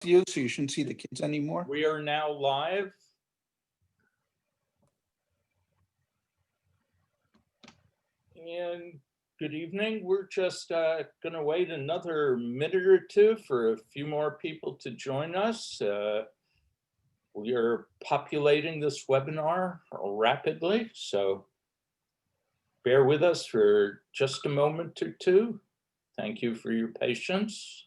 view, so you shouldn't see the kids anymore. We are now live. And good evening. We're just going to wait another minute or two for a few more people to join us. We are populating this webinar rapidly, so bear with us for just a moment or two. Thank you for your patience.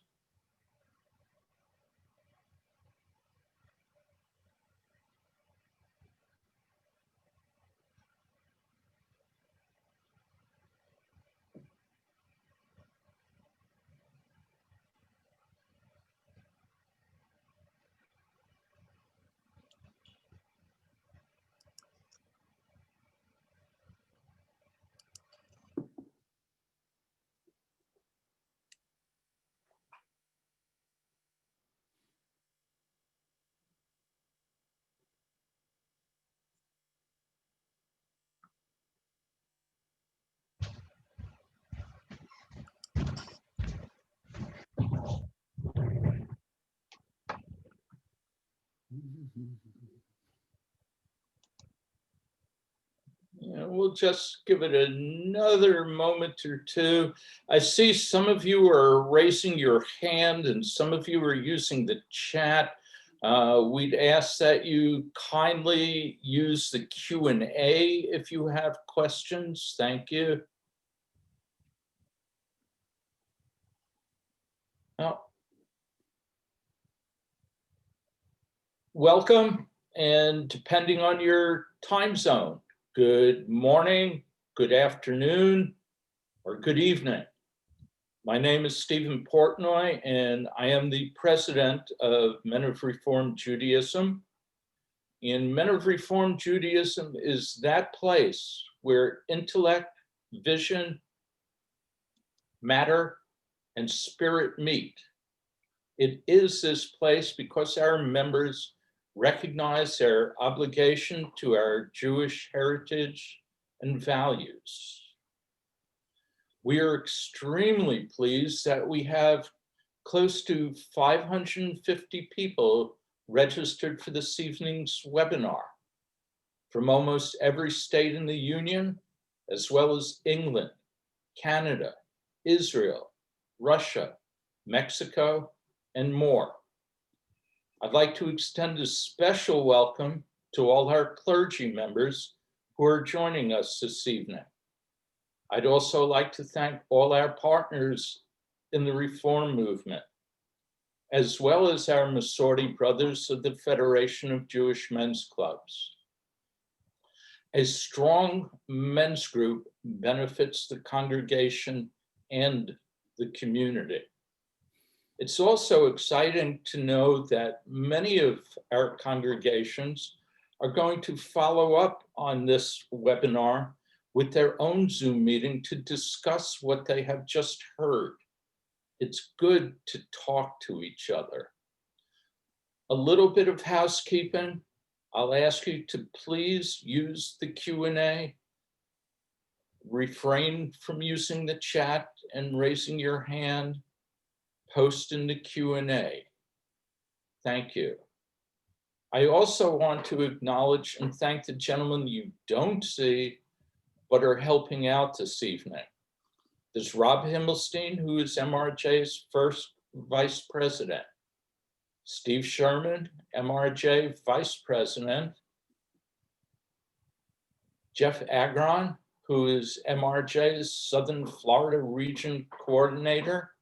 Yeah, we'll just give it another moment or two. I see some of you are raising your hand and some of you are using the chat. We'd ask that you kindly use the Q&A if you have questions. Thank you. Oh. Welcome, and depending on your time zone, good morning, good afternoon, or good evening. My name is Stephen Portnoy, and I am the president of Men of Reform Judaism. And Men of Reform Judaism is that place where intellect, vision, matter, and spirit meet. It is this place because our members recognize their obligation to our Jewish heritage and values. We are extremely pleased that we have close to 550 people registered for this evening's webinar from almost every state in the Union, as well as England, Canada, Israel, Russia, Mexico, and more. I'd like to extend a special welcome to all our clergy members who are joining us this evening. I'd also like to thank all our partners in the Reform movement, as well as our Masorti brothers of the Federation of Jewish Men's Clubs. A strong men's group benefits the congregation and the community. It's also exciting to know that many of our congregations are going to follow up on this webinar with their own Zoom meeting to discuss what they have just heard. It's good to talk to each other. A little bit of housekeeping. I'll ask you to please use the Q&A. Refrain from using the chat and raising your hand. Post in the Q&A. Thank you. I also want to acknowledge and thank the gentlemen you don't see, but are helping out this evening. There's Rob Himmelstein, who is MRJ's first vice president. Steve Sherman, MRJ vice president. Jeff Agron, who is MRJ's Southern Florida region coordinator.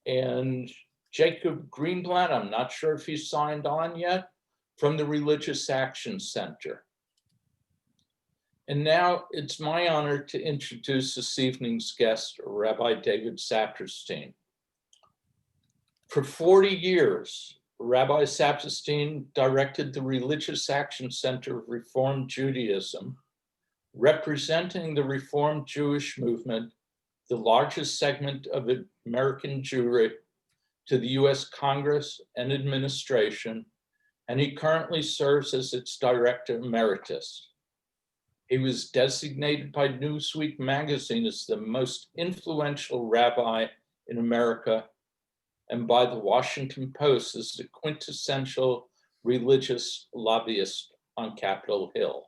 And Jacob Greenblatt, I'm not sure if he's signed on yet, from the Religious Action Center. And now it's my honor to introduce this evening's guest, Rabbi David Saperstein. For 40 years, Rabbi Saperstein directed the Religious Action Center of Reform Judaism, representing the Reform Jewish movement, the largest segment of American Jewry, to the US Congress and administration, and he currently serves as its director emeritus. He was designated by Newsweek magazine as the most influential rabbi in America and by the Washington Post as the quintessential religious lobbyist on Capitol Hill.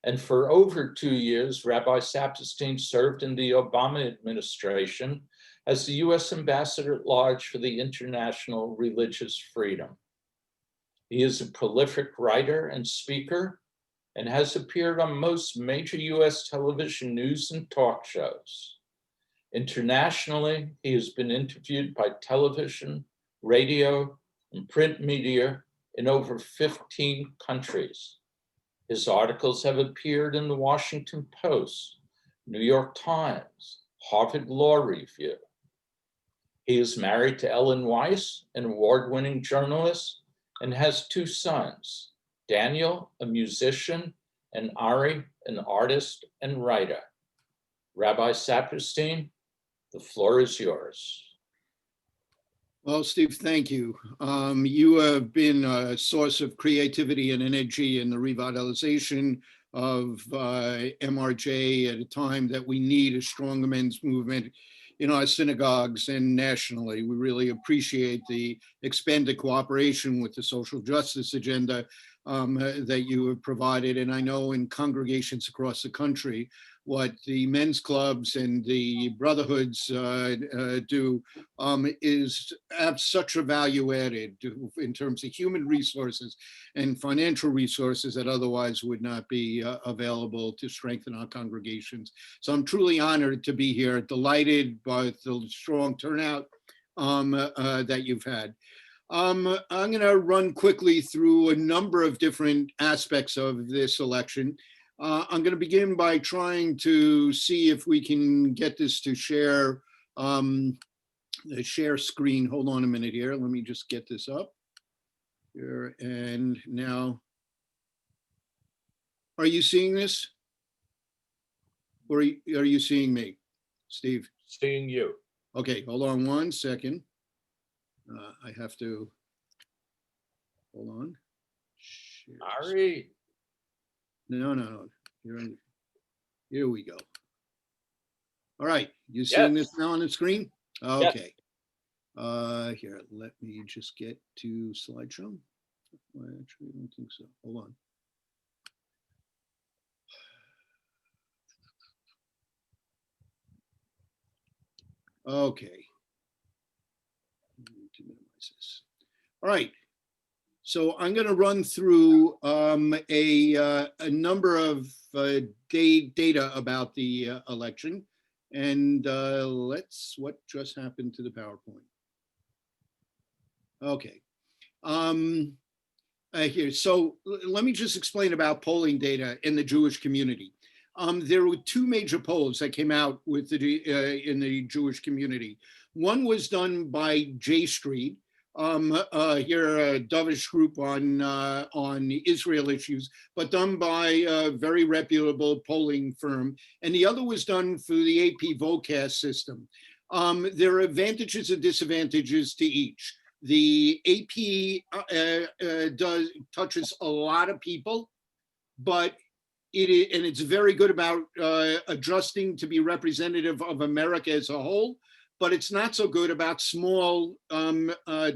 And for over 2 years, Rabbi Saperstein served in the Obama administration as the US Ambassador at Large for the International Religious Freedom. He is a prolific writer and speaker and has appeared on most major US television news and talk shows. Internationally, he has been interviewed by television, radio, and print media in over 15 countries. His articles have appeared in the Washington Post, New York Times, Harvard Law Review. He is married to Ellen Weiss, an award-winning journalist, and has 2 sons, Daniel, a musician, and Ari, an artist and writer. Rabbi Saperstein, the floor is yours. Well, Steve, thank you. You have been a source of creativity and energy in the revitalization of MRJ at a time that we need a stronger men's movement in our synagogues and nationally. We really appreciate the expanded cooperation with the social justice agenda that you have provided. And I know in congregations across the country, what the men's clubs and the brotherhoods do is have such a value added in terms of human resources and financial resources that otherwise would not be available to strengthen our congregations. So I'm truly honored to be here, delighted by the strong turnout that you've had. I'm going to run quickly through a number of different aspects of this election. I'm going to begin by trying to see if we can get this to share the share screen. Hold on a minute here. Let me just get this up here. And now, are you seeing this? Or are you seeing me, Steve? Seeing you. Okay, hold on one second. I have to, hold on. Ari. No. Here we go. All right, you seeing this now on the screen? Okay. Here, let me just get to slideshow. Well, actually, I don't think so. Hold on. Okay. I need to minimize this. All right. So I'm going to run through a number of data about the election, and what just happened to the PowerPoint? Okay. Here, so let me just explain about polling data in the Jewish community. There were 2 major polls that came out with the in the Jewish community. One was done by J Street. Here a dovish group on Israel issues, but done by a very reputable polling firm. And the other was done through the AP Vocast system. There are advantages and disadvantages to each. The AP touches a lot of people, but it's very good about adjusting to be representative of America as a whole. But it's not so good about small,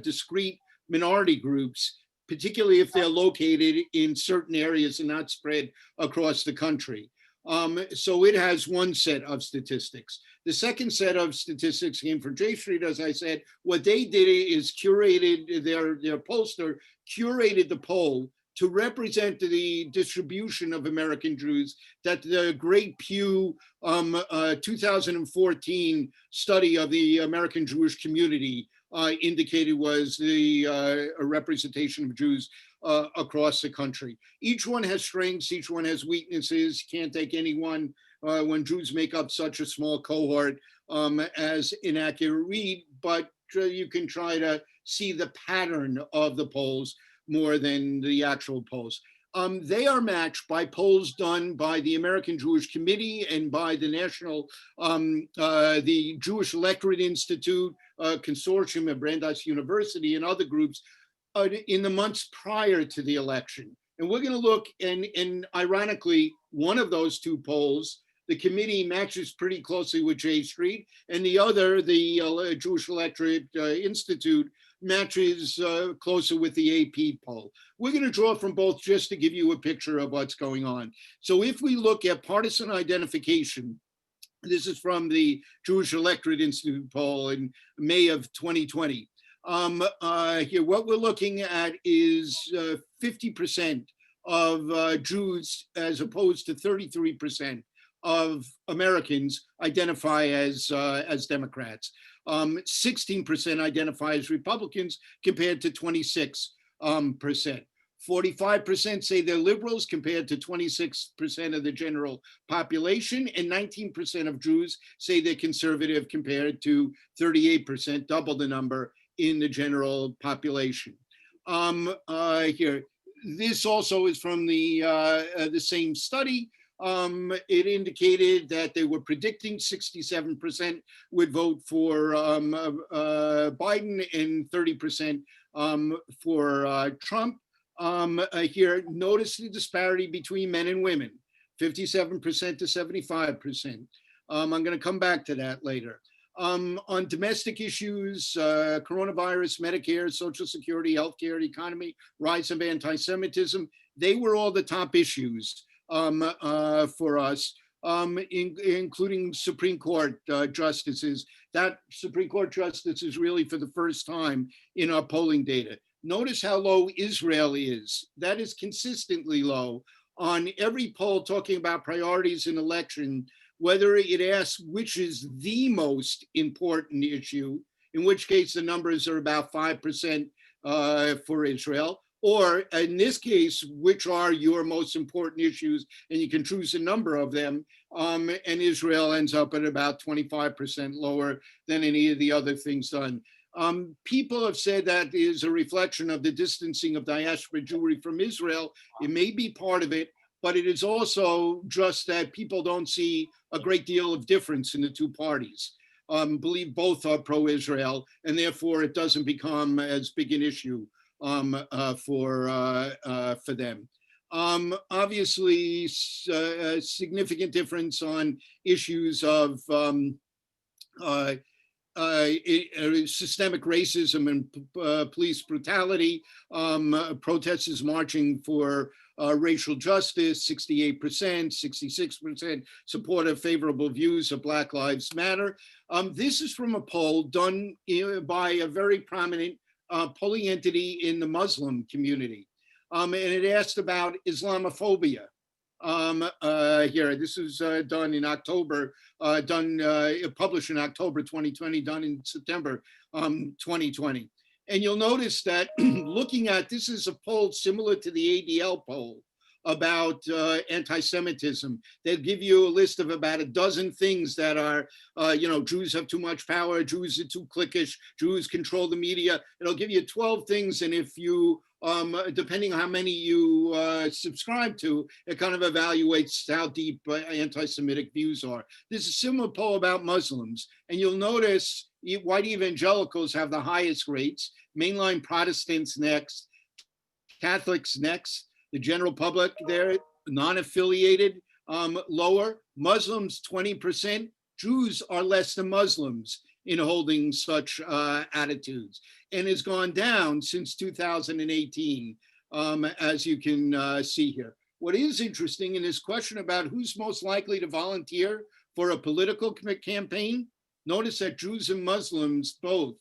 discrete minority groups, particularly if they're located in certain areas and not spread across the country. So it has one set of statistics. The second set of statistics came from J Street, as I said. What they did is curated, their pollster curated the poll to represent the distribution of American Jews that the Great Pew 2014 study of the American Jewish community indicated was the representation of Jews across the country. Each one has strengths, each one has weaknesses. Can't take any one when Jews make up such a small cohort as inaccurate read, but you can try to see the pattern of the polls more than the actual polls. They are matched by polls done by the American Jewish Committee and by the National, the Jewish Electorate Institute, consortium at Brandeis University and other groups in the months prior to the election. And we're gonna look, and ironically, one of those 2 polls the committee matches pretty closely with J Street, and the other, the Jewish Electorate Institute, matches closer with the AP poll. We're going to draw from both just to give you a picture of what's going on. So if we look at partisan identification, this is from the Jewish Electorate Institute poll in May of 2020. Here, what we're looking at is 50% of Jews, as opposed to 33% of Americans, identify as Democrats. 16% identify as Republicans compared to 26%. 45% say they're liberals compared to 26% of the general population, and 19% of Jews say they're conservative compared to 38%, double the number in the general population. Here, this also is from the same study. It indicated that they were predicting 67% would vote for Biden and 30% for Trump. Here, notice the disparity between men and women, 57% to 75%. I'm going to come back to that later. On domestic issues, coronavirus, Medicare, Social Security, healthcare, the economy, rise of anti-Semitism, they were all the top issues for us, including Supreme Court justices. That Supreme Court justice is really for the first time in our polling data. Notice how low Israel is. That is consistently low. On every poll talking about priorities in election, whether it asks which is the most important issue, in which case the numbers are about 5% for Israel, or in this case, which are your most important issues, and you can choose a number of them, and Israel ends up at about 25% lower than any of the other things done. People have said that is a reflection of the distancing of diaspora Jewry from Israel. It may be part of it, but it is also just that people don't see a great deal of difference in the two parties. Believe both are pro-Israel, and therefore it doesn't become as big an issue for them. Obviously, a significant difference on issues of systemic racism and police brutality. Protesters marching for racial justice, 68%, 66% support of favorable views of Black Lives Matter. This is from a poll done by a very prominent polling entity in the Muslim community. And it asked about Islamophobia. Here, this was done in October, published in October 2020, done in September 2020. And you'll notice that looking at, this is a poll similar to the ADL poll about anti-Semitism. They'll give you a list of about a dozen things that are, Jews have too much power, Jews are too cliquish, Jews control the media. It'll give you 12 things, and if you, depending on how many you subscribe to, it kind of evaluates how deep anti-Semitic views are. There's a similar poll about Muslims, and you'll notice white evangelicals have the highest rates, mainline Protestants next, Catholics next, the general public there, non-affiliated, lower, Muslims 20%, Jews are less than Muslims in holding such attitudes, and has gone down since 2018, as you can see here. What is interesting in this question about who's most likely to volunteer for a political campaign, notice that Jews and Muslims both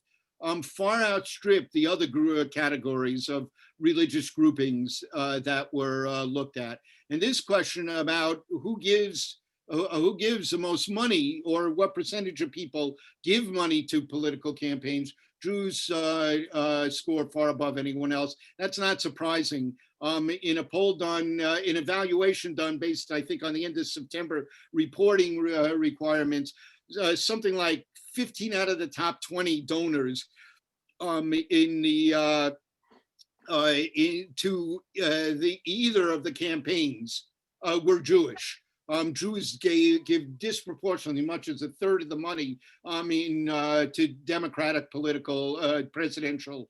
far outstrip the other categories of religious groupings that were looked at. And this question about who gives the most money, or what percentage of people give money to political campaigns, Jews score far above anyone else. That's not surprising. In a poll done, an evaluation done based, I think, on the end of September reporting requirements, something like 15 out of the top 20 donors in the either of the campaigns were Jewish. Jews give disproportionately much as a third of the money to Democratic political presidential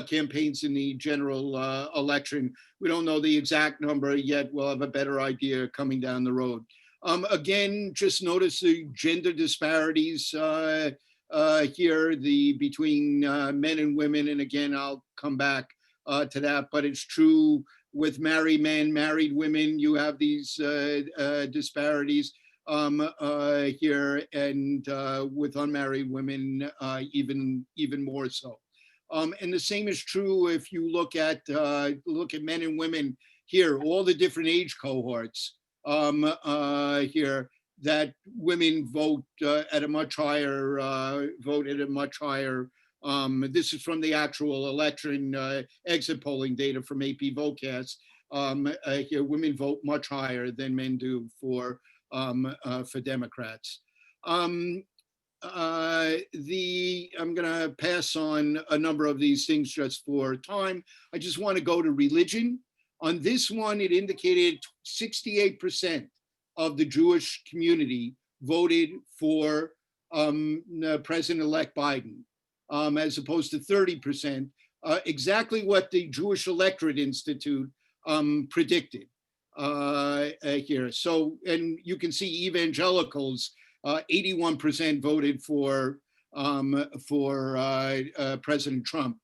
campaigns in the general election. We don't know the exact number yet. We'll have a better idea coming down the road. Again, just notice the gender disparities here, between men and women. And again, I'll come back to that, but it's true with married men, married women, you have these disparities here, and with unmarried women, even more so. And the same is true if you look at men and women here, all the different age cohorts here, that women vote at a much higher this is from the actual election exit polling data from AP Votecast. Here, women vote much higher than men do for Democrats. I'm gonna pass on a number of these things just for time. I just want to go to religion. On this one, it indicated 68% of the Jewish community voted for President-elect Biden, as opposed to 30%, exactly what the Jewish Electorate Institute predicted here. So, and you can see evangelicals, 81% voted for President Trump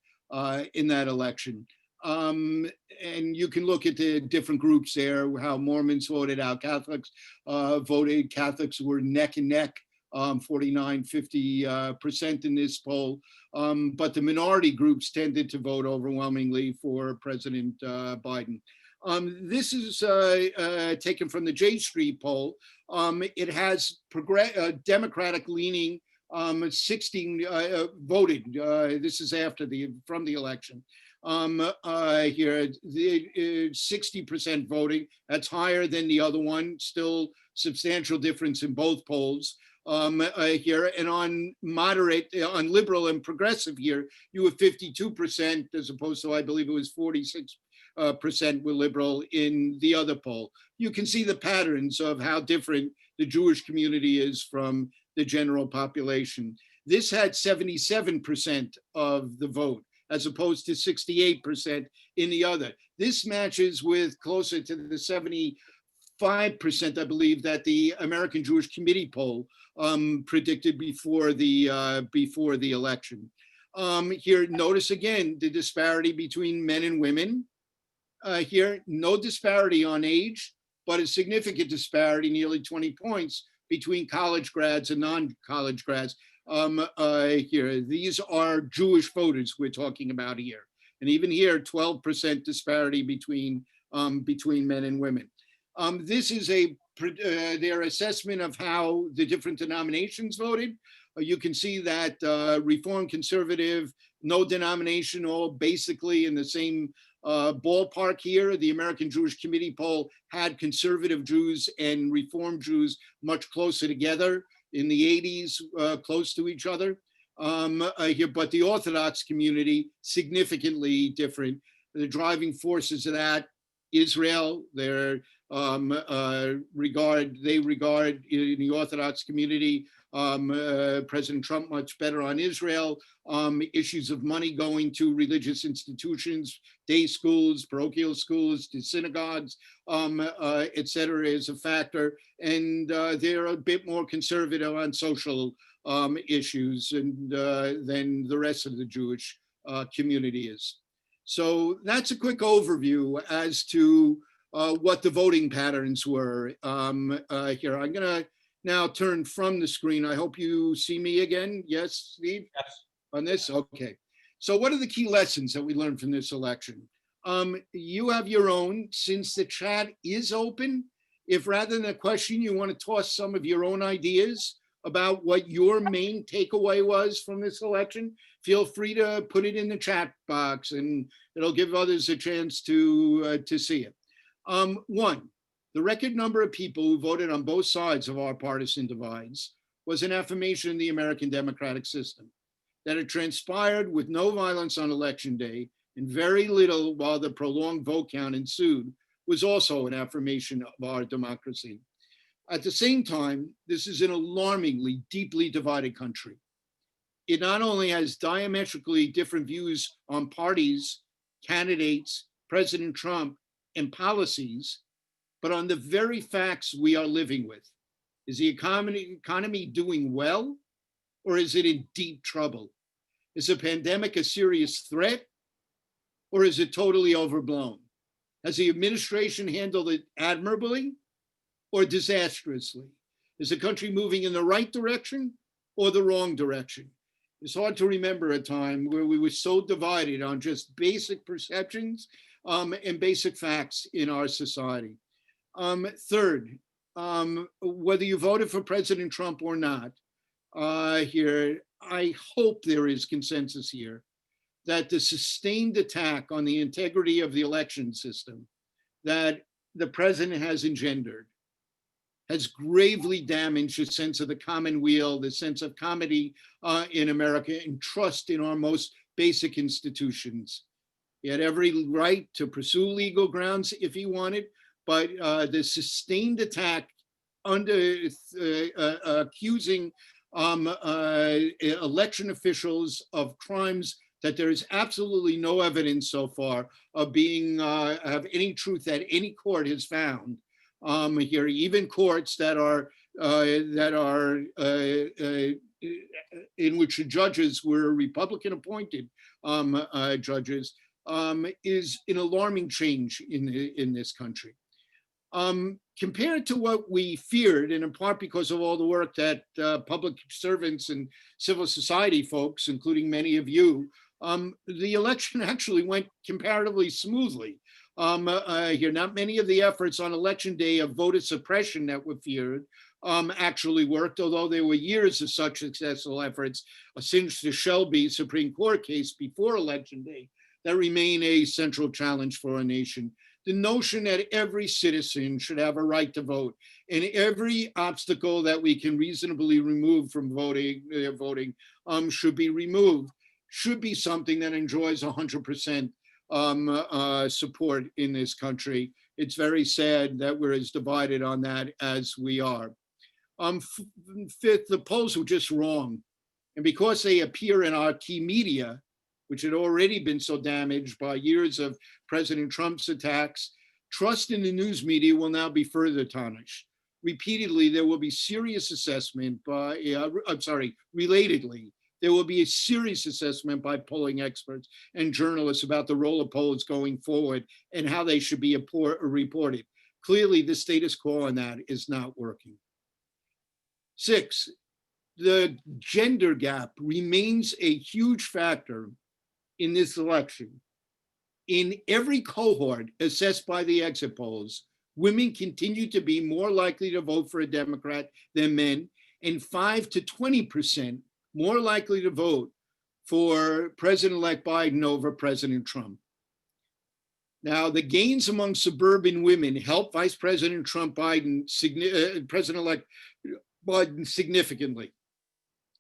in that election. And you can look at the different groups there, how Mormons voted, how Catholics voted. Catholics were neck and neck, 49-50% in this poll. But the minority groups tended to vote overwhelmingly for President Biden. This is taken from the J Street poll. It has Democratic leaning 16 voted. This is after from the election. Here, the 60% voting, that's higher than the other one, still substantial difference in both polls here. And on moderate, on liberal and progressive here, you have 52% as opposed to, I believe it was 46% were liberal in the other poll. You can see the patterns of how different the Jewish community is from the general population. This had 77% of the vote, as opposed to 68% in the other. This matches with closer to the 75%, I believe, that the American Jewish Committee poll predicted before the election. Here, notice again the disparity between men and women. Here, no disparity on age, but a significant disparity, nearly 20 points, between college grads and non-college grads. Here, these are Jewish voters we're talking about here. And even here, 12% disparity between men and women. This is their assessment of how the different denominations voted. You can see that Reform, Conservative, no denomination, all basically in the same ballpark here. The American Jewish Committee poll had conservative Jews and Reform Jews much closer together in the 80s, close to each other here, but the Orthodox community significantly different. The driving forces of that, Israel, they regard in the Orthodox community President Trump much better on Israel. Issues of money going to religious institutions, day schools, parochial schools, to synagogues, et cetera, is a factor. And they're a bit more conservative on social issues and than the rest of the Jewish community is. So that's a quick overview as to what the voting patterns were here. I'm gonna now turn from the screen. I hope you see me again. Yes, Steve? Yes. On this? Okay. So what are the key lessons that we learned from this election? You have your own. Since the chat is open, if rather than a question, you want to toss some of your own ideas about what your main takeaway was from this election, feel free to put it in the chat box and it'll give others a chance to see it. One, the record number of people who voted on both sides of our partisan divides was an affirmation in the American democratic system. That it transpired with no violence on election day and very little while the prolonged vote count ensued was also an affirmation of our democracy. At the same time, this is an alarmingly deeply divided country. It not only has diametrically different views on parties, candidates, President Trump, and policies, but on the very facts we are living with. Is the economy doing well, or is it in deep trouble? Is the pandemic a serious threat, or is it totally overblown? Has the administration handled it admirably or disastrously? Is the country moving in the right direction or the wrong direction? It's hard to remember a time where we were so divided on just basic perceptions and basic facts in our society. Third, whether you voted for President Trump or not, here, I hope there is consensus here that the sustained attack on the integrity of the election system that the president has engendered has gravely damaged the sense of the commonweal, the sense of comity in America, and trust in our most basic institutions. He had every right to pursue legal grounds if he wanted, but the sustained attack under accusing election officials of crimes that there is absolutely no evidence so far of being have any truth that any court has found. Here, even courts that are in which the judges were Republican appointed judges, is an alarming change in this country. Compared to what we feared, and in part because of all the work that public servants and civil society folks, including many of you, the election actually went comparatively smoothly. Here, not many of the efforts on election day of voter suppression that were feared actually worked, although there were years of such successful efforts since the Shelby Supreme Court case before election day that remain a central challenge for our nation. The notion that every citizen should have a right to vote and every obstacle that we can reasonably remove from voting should be removed, should be something that enjoys 100% support in this country. It's very sad that we're as divided on that as we are. Fifth, the polls were just wrong. And because they appear in our key media, which had already been so damaged by years of President Trump's attacks, trust in the news media will now be further tarnished. Repeatedly, there will be serious assessment by, relatedly, there will be a serious assessment by polling experts and journalists about the role of polls going forward and how they should be reported. Clearly, the status quo on that is not working. Six, the gender gap remains a huge factor in this election. In every cohort assessed by the exit polls, women continue to be more likely to vote for a Democrat than men, and 5 to 20% more likely to vote for President-elect Biden over President Trump. Now, the gains among suburban women helped Vice President President-elect Biden significantly.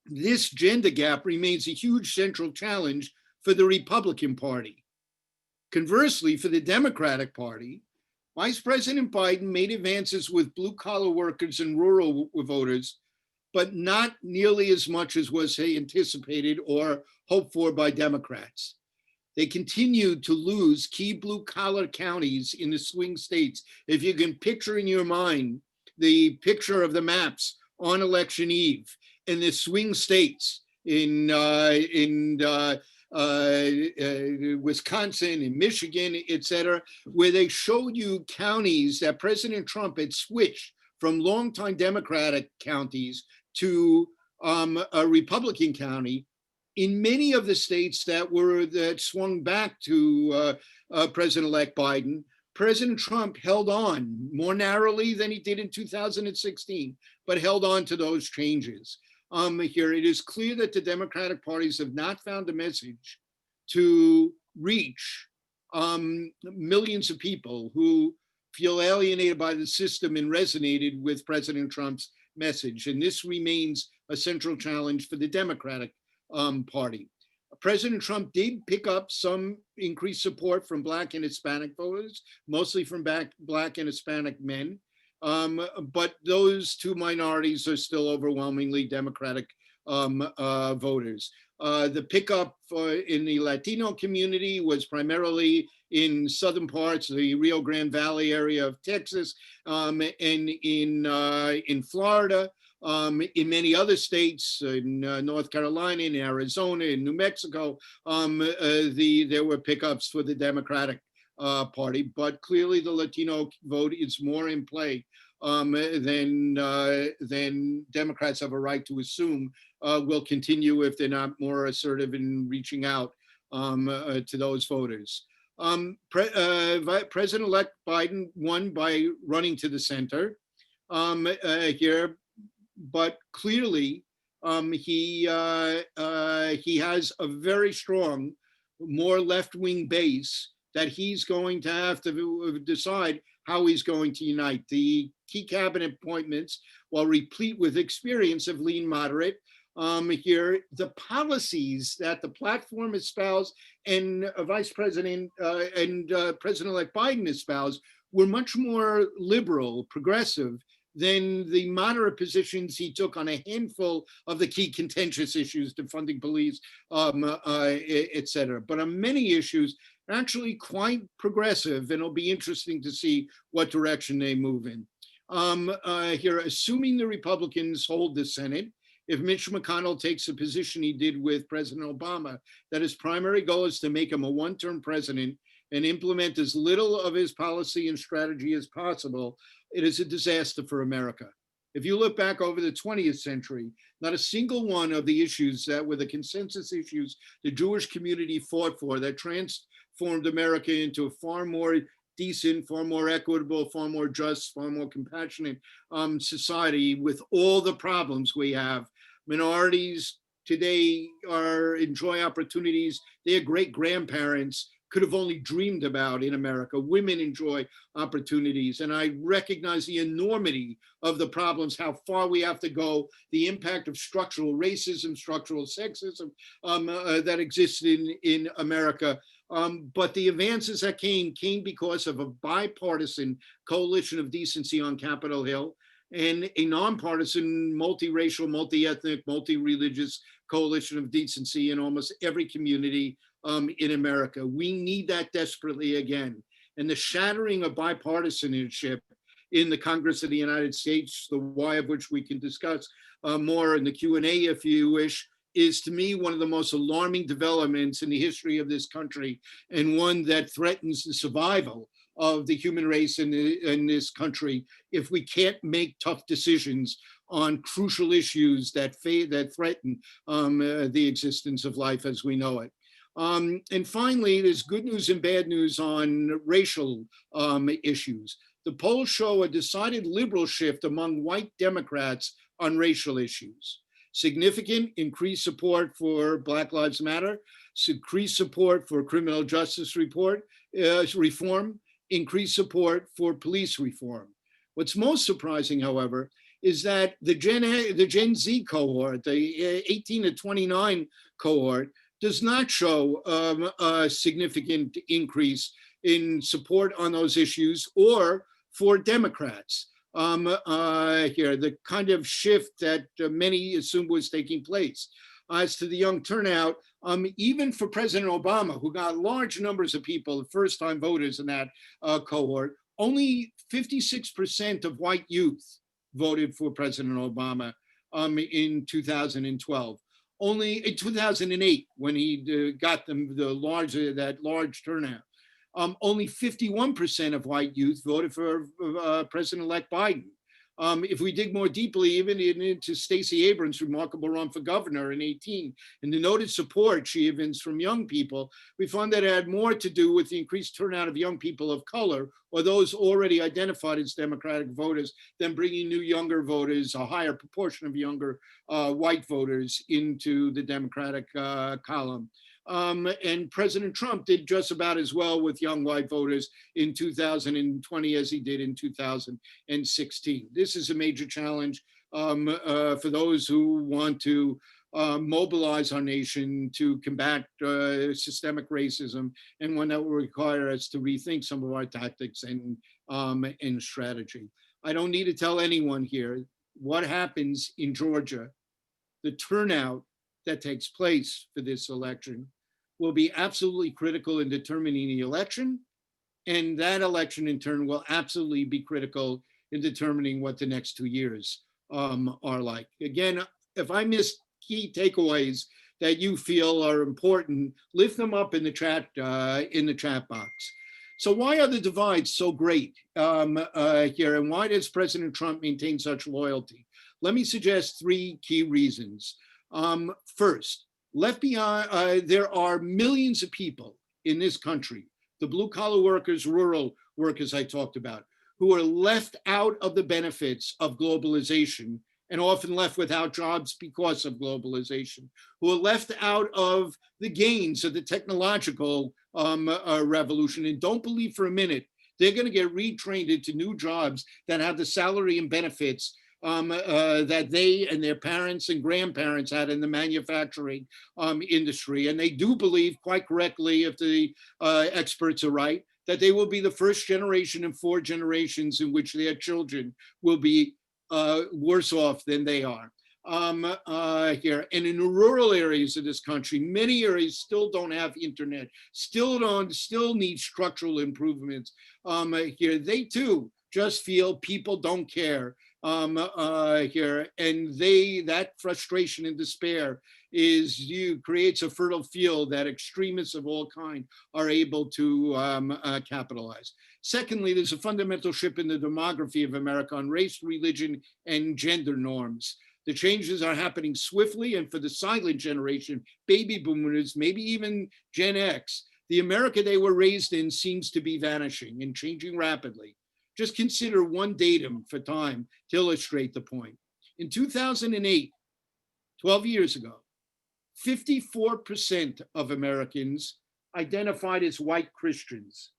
This gender gap remains a huge central challenge for the Republican Party. Conversely, for the Democratic Party, Vice President Biden made advances with blue-collar workers and rural voters, but not nearly as much as was anticipated or hoped for by Democrats. They continued to lose key blue-collar counties in the swing states. If you can picture in your mind the picture of the maps on election eve in the swing states in Wisconsin and Michigan, et cetera, where they showed you counties that President Trump had switched from longtime Democratic counties to a Republican county. In many of the states that swung back to President-elect Biden, President Trump held on more narrowly than he did in 2016, but held on to those changes. Here, it is clear that the Democratic parties have not found a message to reach millions of people who feel alienated by the system and resonated with President Trump's message. And this remains a central challenge for the Democratic Party. President Trump did pick up some increased support from Black and Hispanic voters, mostly from Black and Hispanic men. But those two minorities are still overwhelmingly Democratic voters. The pickup in the Latino community was primarily in southern parts of the Rio Grande Valley area of Texas, and in Florida, in many other states, in North Carolina, in Arizona, in New Mexico, there were pickups for the Democratic Party, but clearly the Latino vote is more in play than Democrats have a right to assume will continue if they're not more assertive in reaching out to those voters. President-elect Biden won by running to the center here, but clearly he has a very strong, more left-wing base that he's going to have to decide how he's going to unite. The key cabinet appointments, while replete with experience, have leaned moderate. Here, the policies that the platform espoused and Vice President and President-elect Biden espoused were much more liberal, progressive than the moderate positions he took on a handful of the key contentious issues, defunding police, et cetera. But on many issues, actually quite progressive, and it'll be interesting to see what direction they move in. Here, assuming the Republicans hold the Senate, if Mitch McConnell takes the position he did with President Obama, that his primary goal is to make him a one-term president and implement as little of his policy and strategy as possible, it is a disaster for America. If you look back over the 20th century, not a single one of the issues that were the consensus issues the Jewish community fought for that transformed America into a far more decent, far more equitable, far more just, far more compassionate society with all the problems we have. Minorities today enjoy opportunities their great-grandparents could have only dreamed about in America. Women enjoy opportunities. And I recognize the enormity of the problems, how far we have to go, the impact of structural racism, structural sexism that exists in America. But the advances that came because of a bipartisan coalition of decency on Capitol Hill and a nonpartisan, multiracial, multi-ethnic, multi-religious coalition of decency in almost every community in America. We need that desperately again. And the shattering of bipartisanship in the Congress of the United States, the why of which we can discuss more in the Q&A if you wish, is to me one of the most alarming developments in the history of this country, and one that threatens the survival of the human race in this country if we can't make tough decisions on crucial issues that threaten the existence of life as we know it. And finally, there's good news and bad news on racial issues. The polls show a decided liberal shift among white Democrats on racial issues. Significant increased support for Black Lives Matter, increased support for criminal justice reform, increased support for police reform. What's most surprising, however, is that the Gen Z cohort, the 18 to 29 cohort, does not show a significant increase in support on those issues or for Democrats. Here, the kind of shift that many assumed was taking place. As to the young turnout, even for President Obama, who got large numbers of people, first-time voters in that cohort, only 56% of white youth voted for President Obama in 2012. Only in 2008, when he got them that large turnout, only 51% of white youth voted for President-elect Biden. If we dig more deeply, even into Stacey Abrams' remarkable run for governor in 2018, and the noted support she evinced from young people, we found that it had more to do with the increased turnout of young people of color, or those already identified as Democratic voters, than bringing new younger voters, a higher proportion of younger white voters into the Democratic column. And President Trump did just about as well with young white voters in 2020 as he did in 2016. This is a major challenge for those who want to mobilize our nation to combat systemic racism, and one that will require us to rethink some of our tactics and strategy. I don't need to tell anyone here what happens in Georgia, the turnout that takes place for this election will be absolutely critical in determining the election. And that election in turn will absolutely be critical in determining what the next 2 years are like. Again, if I miss key takeaways that you feel are important, lift them up in the chat box. So why are the divides so great here, and why does President Trump maintain such loyalty? Let me suggest 3 key reasons. First, left behind, there are millions of people in this country, the blue-collar workers, rural workers I talked about, who are left out of the benefits of globalization and often left without jobs because of globalization, who are left out of the gains of the technological revolution, and don't believe for a minute they're going to get retrained into new jobs that have the salary and benefits that they and their parents and grandparents had in the manufacturing industry. And they do believe, quite correctly, if the experts are right, that they will be the first generation in 4 generations in which their children will be worse off than they are here. And in the rural areas of this country, many areas still don't have internet, still need structural improvements here. They too just feel people don't care here, and that frustration and despair creates a fertile field that extremists of all kind are able to capitalize. Secondly, there's a fundamental shift in the demography of America on race, religion, and gender norms. The changes are happening swiftly, and for the silent generation, baby boomers, maybe even Gen X, the America they were raised in seems to be vanishing and changing rapidly. Just consider one datum for time to illustrate the point. In 2008, 12 years ago, 54% of Americans identified as white Christians.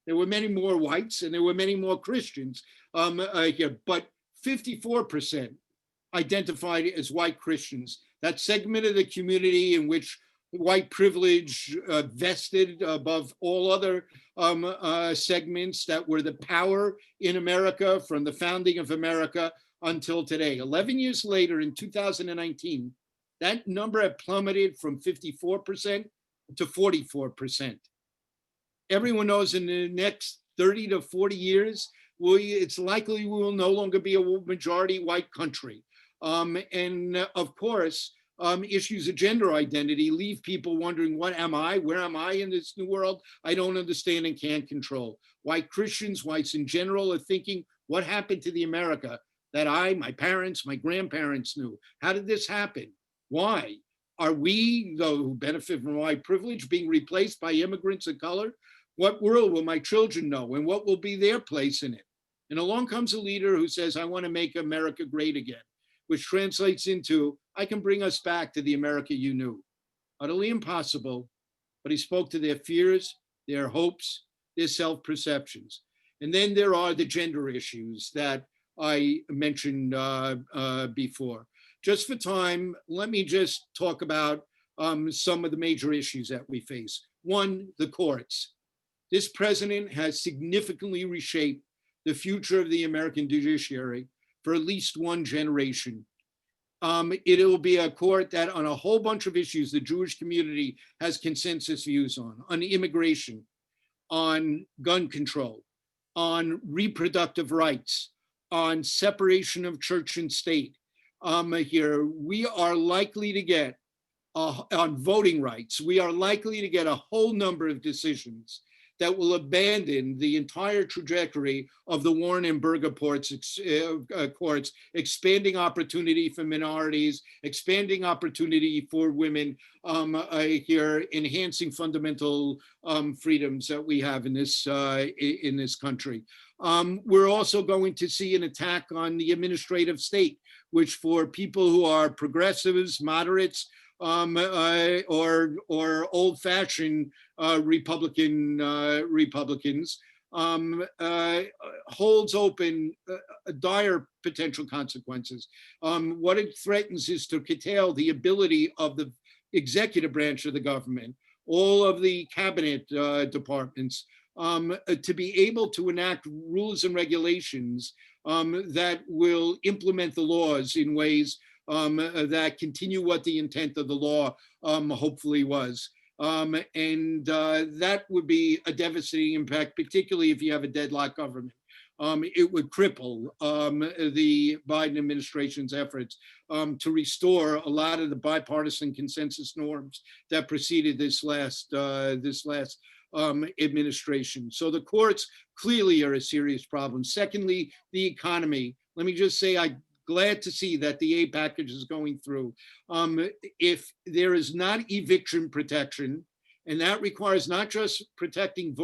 There were many more whites and there were many more Christians here, but 54% identified as white Christians. That segment of the community in which white privilege vested above all other segments that were the power in America from the founding of America until today. 11 years later, in 2019, that number had plummeted from 54% to 44%. Everyone knows in the next 30 to 40 years, it's likely we will no longer be a majority white country. And of course, issues of gender identity leave people wondering, what am I? Where am I in this new world? I don't understand and can't control. White Christians, whites in general, are thinking, what happened to the America that my parents, my grandparents knew? How did this happen? Why? Are we, though, who benefit from white privilege, being replaced by immigrants of color? What world will my children know, and what will be their place in it? And along comes a leader who says, I want to make America great again, which translates into, I can bring us back to the America you knew. Utterly impossible, but he spoke to their fears, their hopes, their self-perceptions. And then there are the gender issues that I mentioned before. Just for time, let me just talk about some of the major issues that we face. One, the courts. This president has significantly reshaped the future of the American judiciary for at least one generation. It will be a court that on a whole bunch of issues the Jewish community has consensus views on immigration, on gun control, on reproductive rights, on separation of church and state. Here, we are likely to get, on voting rights, we are likely to get a whole number of decisions that will abandon the entire trajectory of the Warren and Burger courts, expanding opportunity for minorities, expanding opportunity for women here, enhancing fundamental freedoms that we have in this country. We're also going to see an attack on the administrative state, which for people who are progressives, moderates, or old-fashioned Republicans, holds open dire potential consequences. What it threatens is to curtail the ability of the executive branch of the government, all of the cabinet departments, to be able to enact rules and regulations that will implement the laws in ways that continue what the intent of the law hopefully was. And that would be a devastating impact, particularly if you have a deadlock government. It would cripple the Biden administration's efforts to restore a lot of the bipartisan consensus norms that preceded this last administration. So the courts clearly are a serious problem. Secondly, the economy. Let me just say, I'm glad to see that the aid package is going through. If there is not eviction protection, and that requires not just protecting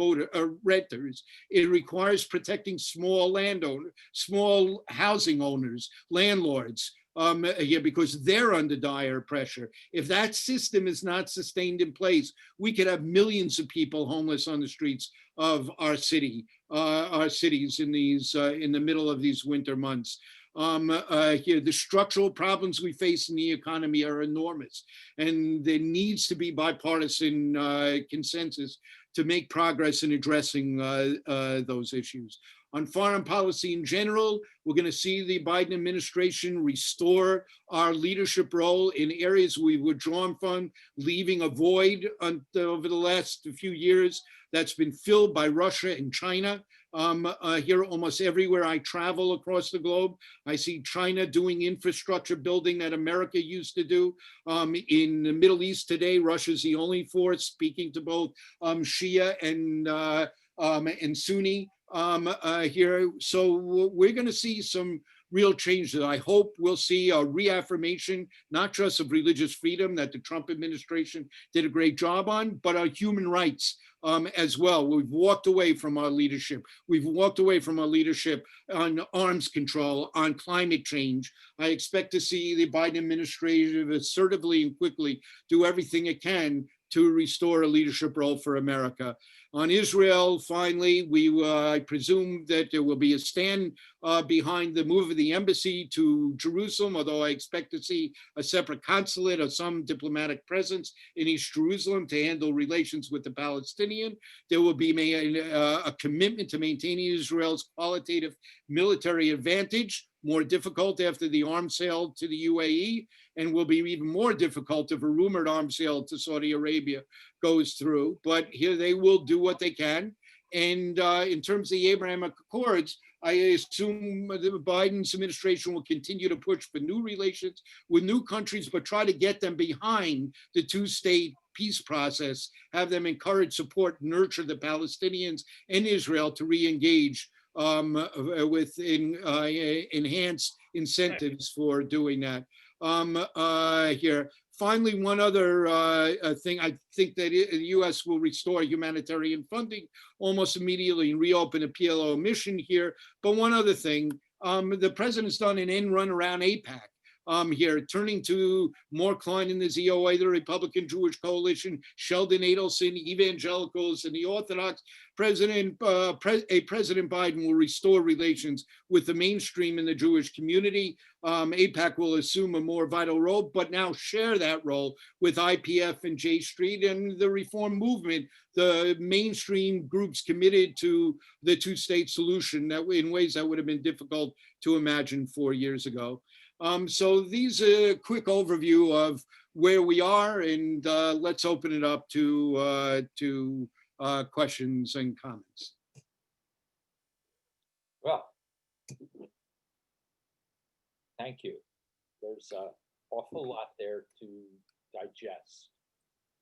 renters, it requires protecting small landowners, small housing owners, landlords, because they're under dire pressure. If that system is not sustained in place, we could have millions of people homeless on the streets of our cities in the middle of these winter months. The structural problems we face in the economy are enormous, and there needs to be bipartisan consensus to make progress in addressing those issues. On foreign policy in general, we're going to see the Biden administration restore our leadership role in areas we've withdrawn from, leaving a void over the last few years that's been filled by Russia and China. Here, almost everywhere I travel across the globe, I see China doing infrastructure building that America used to do. In the Middle East today, Russia's the only force speaking to both Shia and Sunni here. So we're going to see some real changes. I hope we'll see a reaffirmation, not just of religious freedom that the Trump administration did a great job on, but our human rights as well. We've walked away from our leadership. We've walked away from our leadership on arms control, on climate change. I expect to see the Biden administration assertively and quickly do everything it can to restore a leadership role for America. On Israel, finally, I presume that there will be a stand behind the move of the embassy to Jerusalem, although I expect to see a separate consulate or some diplomatic presence in East Jerusalem to handle relations with the Palestinian. There will be a commitment to maintaining Israel's qualitative military advantage, more difficult after the arms sale to the UAE, and will be even more difficult if a rumored arms sale to Saudi Arabia goes through. But here they will do what they can. And in terms of the Abrahamic Accords, I assume the Biden's administration will continue to push for new relations with new countries, but try to get them behind the two-state peace process, have them encourage, support, nurture the Palestinians and Israel to re-engage with enhanced incentives for doing that. Here. Finally, one other thing, I think that the U.S. will restore humanitarian funding almost immediately and reopen a PLO mission here. But one other thing, the president's done an end run around AIPAC. Here, turning to Mark Klein and the ZOA, the Republican Jewish Coalition, Sheldon Adelson, evangelicals, and the Orthodox, President Biden will restore relations with the mainstream in the Jewish community. AIPAC will assume a more vital role, but now share that role with IPF and J Street and the Reform movement, the mainstream groups committed to the two-state solution that in ways that would have been difficult to imagine 4 years ago. So these are a quick overview of where we are, and let's open it up to questions and comments. Well, thank you. There's an awful lot there to digest.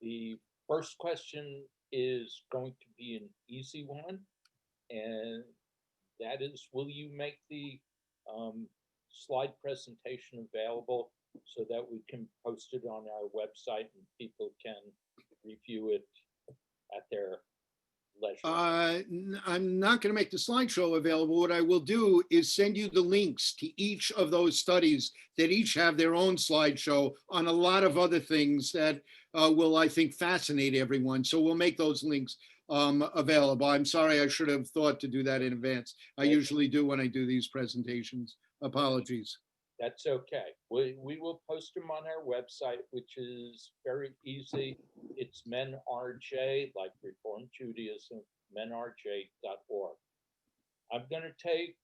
The first question is going to be an easy one, and that is, will you make the slide presentation available so that we can post it on our website and people can review it at their leisure? I'm not going to make the slideshow available. What I will do is send you the links to each of those studies that each have their own slideshow on a lot of other things that will, I think, fascinate everyone. So we'll make those links available. I'm sorry, I should have thought to do that in advance. I usually do when I do these presentations. Apologies. That's okay. We will post them on our website, which is very easy. It's MRJ, like Reform Judaism, MRJ.org. I'm going to take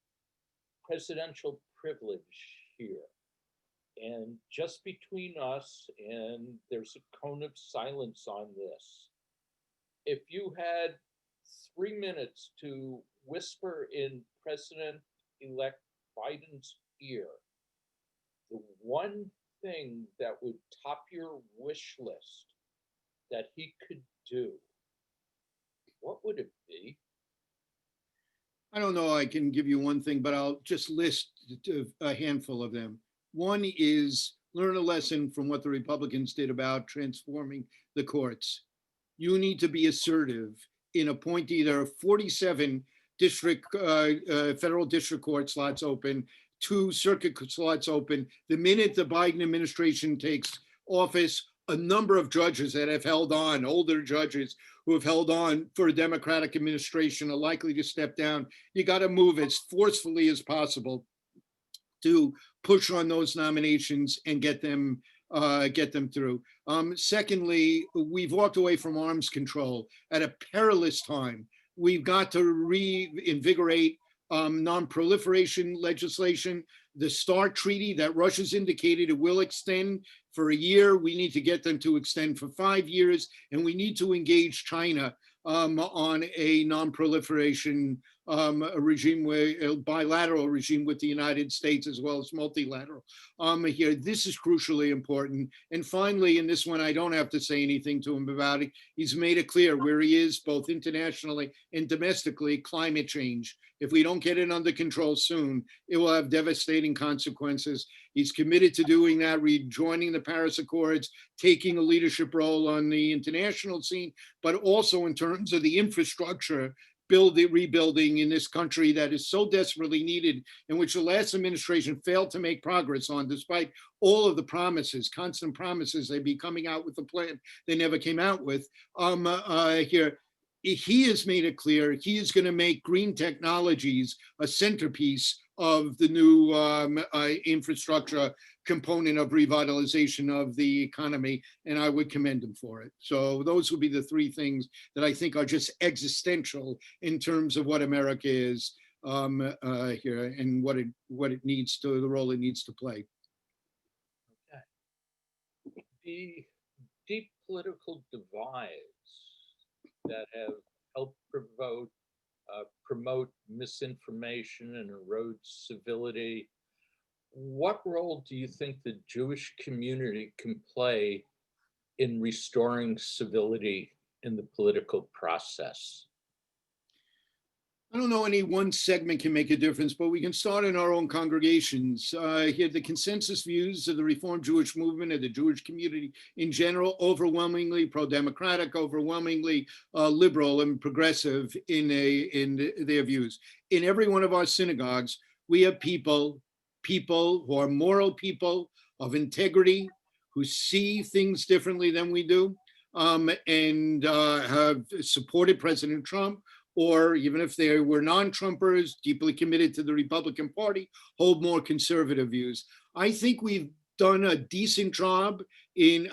presidential privilege here. And just between us, and there's a cone of silence on this, if you had 3 minutes to whisper in President-elect Biden's ear, the one thing that would top your wish list that he could do, what would it be? I don't know, I can give you one thing, but I'll just list a handful of them. One is learn a lesson from what the Republicans did about transforming the courts. You need to be assertive in appointing. There are 47 federal district court slots open, 2 circuit slots open. The minute the Biden administration takes office, a number of judges that have held on, older judges who have held on for a Democratic administration, are likely to step down. You got to move as forcefully as possible to push on those nominations and get them through. Secondly, we've walked away from arms control at a perilous time. We've got to reinvigorate non-proliferation legislation. The START treaty that Russia's indicated it will extend for a year. We need to get them to extend for 5 years, and we need to engage China on a non-proliferation regime, a bilateral regime with the United States as well as multilateral. Here, this is crucially important. And finally, in this one, I don't have to say anything to him about it. He's made it clear where he is, both internationally and domestically, climate change. If we don't get it under control soon, it will have devastating consequences. He's committed to doing that, rejoining the Paris Accords, taking a leadership role on the international scene, but also in terms of the infrastructure rebuilding in this country that is so desperately needed, and which the last administration failed to make progress on, despite all of the promises, constant promises they'd be coming out with a plan they never came out with. Here, he has made it clear he is going to make green technologies a centerpiece of the new infrastructure component of revitalization of the economy, and I would commend him for it. So those would be the 3 things that I think are just existential in terms of what America is here and what it needs to, the role it needs to play. Okay. The deep political divides that have helped promote misinformation and erode civility. What role do you think the Jewish community can play in restoring civility in the political process? I don't know any one segment can make a difference, but we can start in our own congregations. Here, the consensus views of the Reform Jewish movement and the Jewish community in general, overwhelmingly pro-democratic, overwhelmingly liberal and progressive in their views. In every one of our synagogues, we have people who are moral people of integrity, who see things differently than we do, and have supported President Trump, or even if they were non-Trumpers, deeply committed to the Republican Party, hold more conservative views. I think we've done a decent job in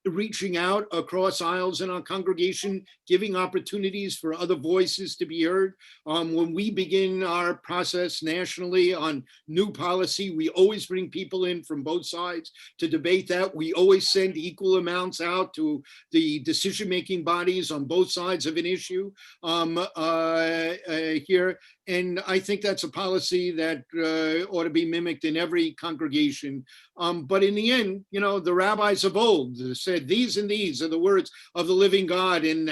reaching out across aisles in our congregation, giving opportunities for other voices to be heard. When we begin our process nationally on new policy, we always bring people in from both sides to debate that. We always send equal amounts out to the decision-making bodies on both sides of an issue here. And I think that's a policy that ought to be mimicked in every congregation. But in the end, you know, the rabbis of old said, these and these are the words of the living God, and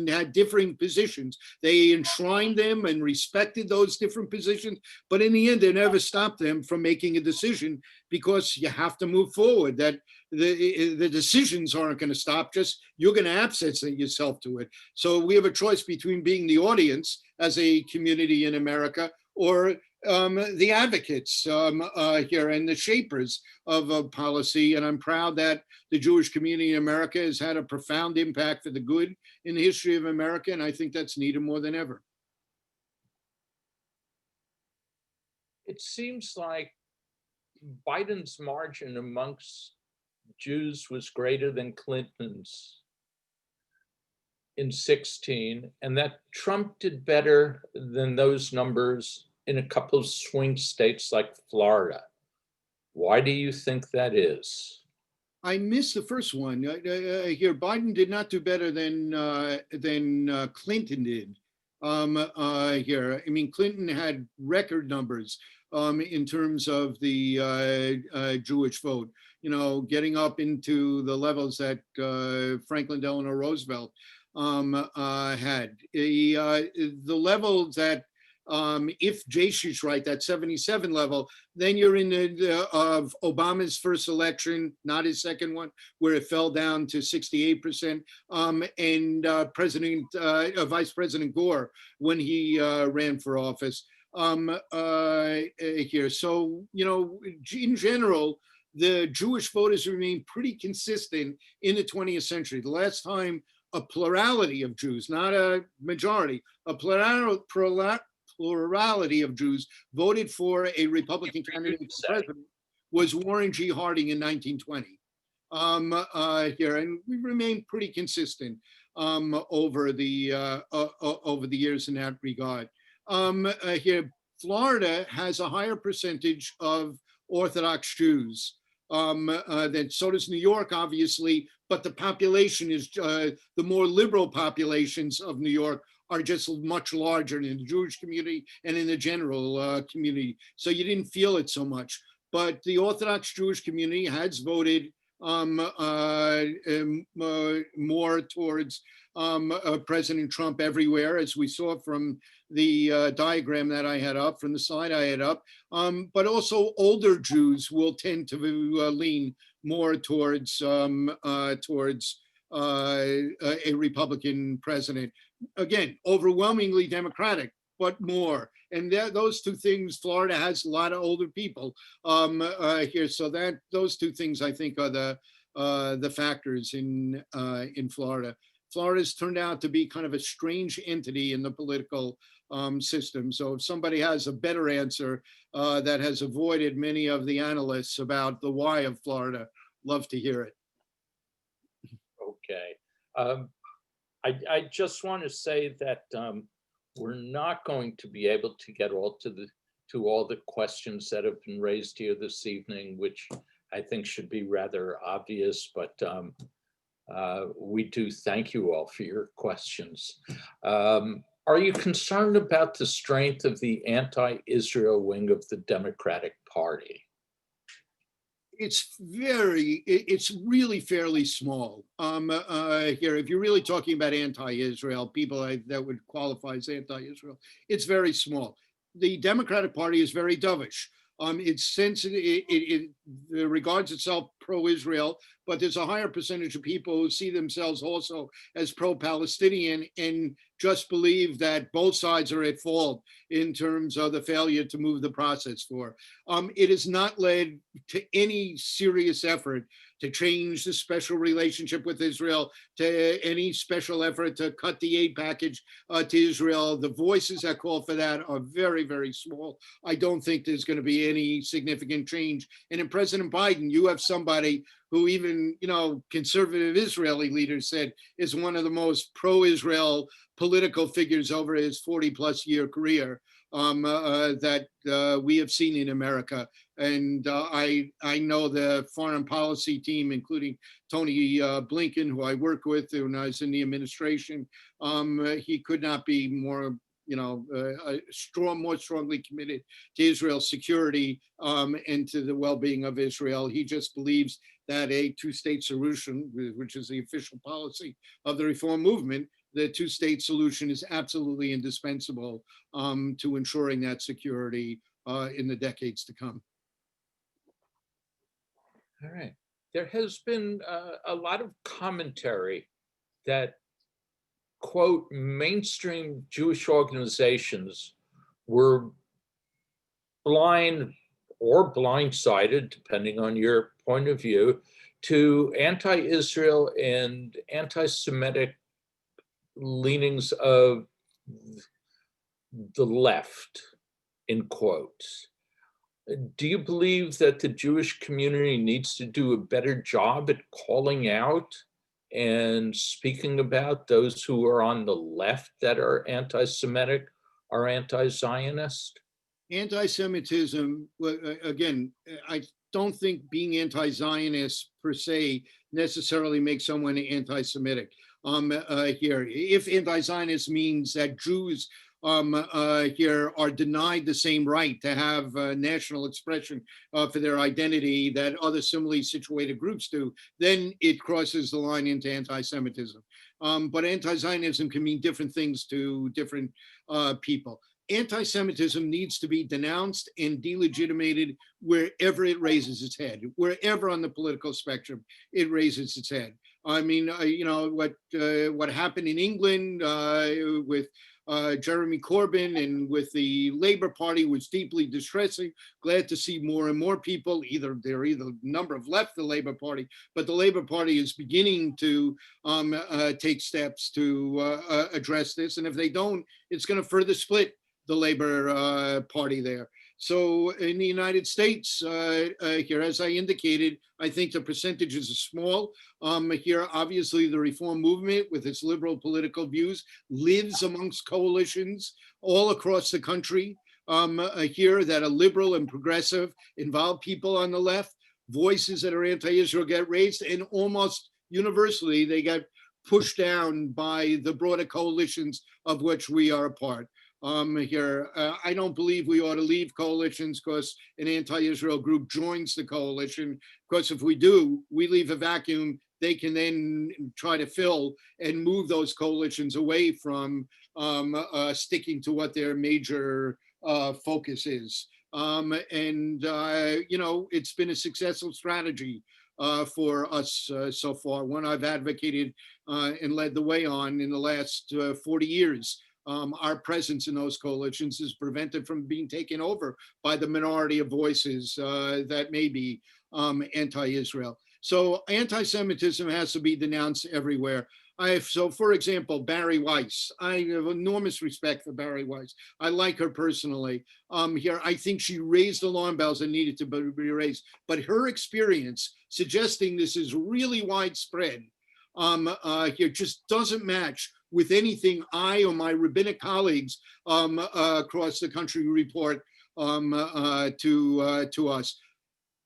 had differing positions. They enshrined them and respected those different positions. But in the end, they never stopped them from making a decision, because you have to move forward. That the decisions aren't going to stop, just you're going to access yourself to it. So we have a choice between being the audience as a community in America, or the advocates here and the shapers of policy. And I'm proud that the Jewish community in America has had a profound impact for the good in the history of America. And I think that's needed more than ever. It seems like Biden's margin amongst Jews was greater than Clinton's in 2016, and that Trump did better than those numbers in a couple of swing states like Florida. Why do you think that is? I missed the first one. Here, Biden did not do better than Clinton did. Here, I mean, Clinton had record numbers in terms of the Jewish vote. You know, getting up into the levels that Franklin Delano Roosevelt had. The level that if Jashi's right, that 77 level, then you're in of Obama's first election, not his second one, where it fell down to 68%, and Vice President Gore when he ran for office here. So, you know, in general, the Jewish voters remain pretty consistent in the 20th century. The last time a plurality of Jews, not a majority, a plurality of Jews voted for a Republican candidate for president was Warren G. Harding in 1920. Here, and we remain pretty consistent over the years in that regard. Here, Florida has a higher percentage of Orthodox Jews. Then so does New York, obviously, but the population is the more liberal populations of New York are just much larger in the Jewish community and in the general community. So you didn't feel it so much. But the Orthodox Jewish community has voted more towards President Trump everywhere, as we saw from the diagram that I had up, from the slide I had up. But also older Jews will tend to lean more towards a Republican president. Again, overwhelmingly Democratic, but more. And those two things, Florida has a lot of older people here. So that those two things, I think, are the factors in Florida. Florida's turned out to be kind of a strange entity in the political system. So if somebody has a better answer that has avoided many of the analysts about the why of Florida, love to hear it. Okay. I just want to say that we're not going to be able to get to all the questions that have been raised here this evening, which I think should be rather obvious, but we do thank you all for your questions. Are you concerned about the strength of the anti-Israel wing of the Democratic Party? It's really fairly small. Here, if you're really talking about anti-Israel, people that would qualify as anti-Israel, it's very small. The Democratic Party is very dovish. It's sensitive, it regards itself pro-Israel, but there's a higher percentage of people who see themselves also as pro-Palestinian and just believe that both sides are at fault in terms of the failure to move the process forward. It has not led to any serious effort to change the special relationship with Israel, to any special effort to cut the aid package to Israel. The voices that call for that are very, very small. I don't think there's going to be any significant change. And in President Biden, you have somebody who even, you know, conservative Israeli leaders said is one of the most pro-Israel political figures over his 40-plus year career that we have seen in America. And I know the foreign policy team, including Tony Blinken, who I work with when I was in the administration, he could not be more, you know, more strongly committed to Israel's security and to the well-being of Israel. He just believes that a two-state solution, which is the official policy of the Reform movement, the two-state solution is absolutely indispensable to ensuring that security in the decades to come. All right. There has been a lot of commentary that, quote, mainstream Jewish organizations were blind or blindsided, depending on your point of view, to anti-Israel and anti-Semitic leanings of the left, in quotes. Do you believe that the Jewish community needs to do a better job at calling out and speaking about those who are on the left that are anti-Semitic or anti-Zionist? Anti-Semitism, again, I don't think being anti-Zionist per se necessarily makes someone anti-Semitic. Here, if anti-Zionist means that Jews here are denied the same right to have national expression for their identity that other similarly situated groups do, then it crosses the line into anti-Semitism. But anti-Zionism can mean different things to different people. Anti-Semitism needs to be denounced and delegitimated wherever it raises its head, wherever on the political spectrum it raises its head. I mean, you know, what happened in England with Jeremy Corbyn and with the Labour Party was deeply distressing. Glad to see more and more people, they're either number of left the Labour Party, but the Labour Party is beginning to take steps to address this. And if they don't, it's going to further split the Labour Party there. So in the United States, here, as I indicated, I think the percentages are small. Here, obviously, the reform movement with its liberal political views lives amongst coalitions all across the country here that are liberal and progressive, involve people on the left, voices that are anti-Israel get raised, and almost universally, they get pushed down by the broader coalitions of which we are a part. Here, I don't believe we ought to leave coalitions because an anti-Israel group joins the coalition, because if we do, we leave a vacuum they can then try to fill and move those coalitions away from sticking to what their major focus is. You know, it's been a successful strategy for us so far, one I've advocated and led the way on in the last 40 years. Our presence in those coalitions is prevented from being taken over by the minority of voices that may be anti-Israel. So anti-Semitism has to be denounced everywhere. So for example, Barry Weiss, I have enormous respect for Barry Weiss. I like her personally. Here, I think she raised alarm bells that needed to be raised, but her experience suggesting this is really widespread here just doesn't match with anything I or my rabbinic colleagues across the country report to us.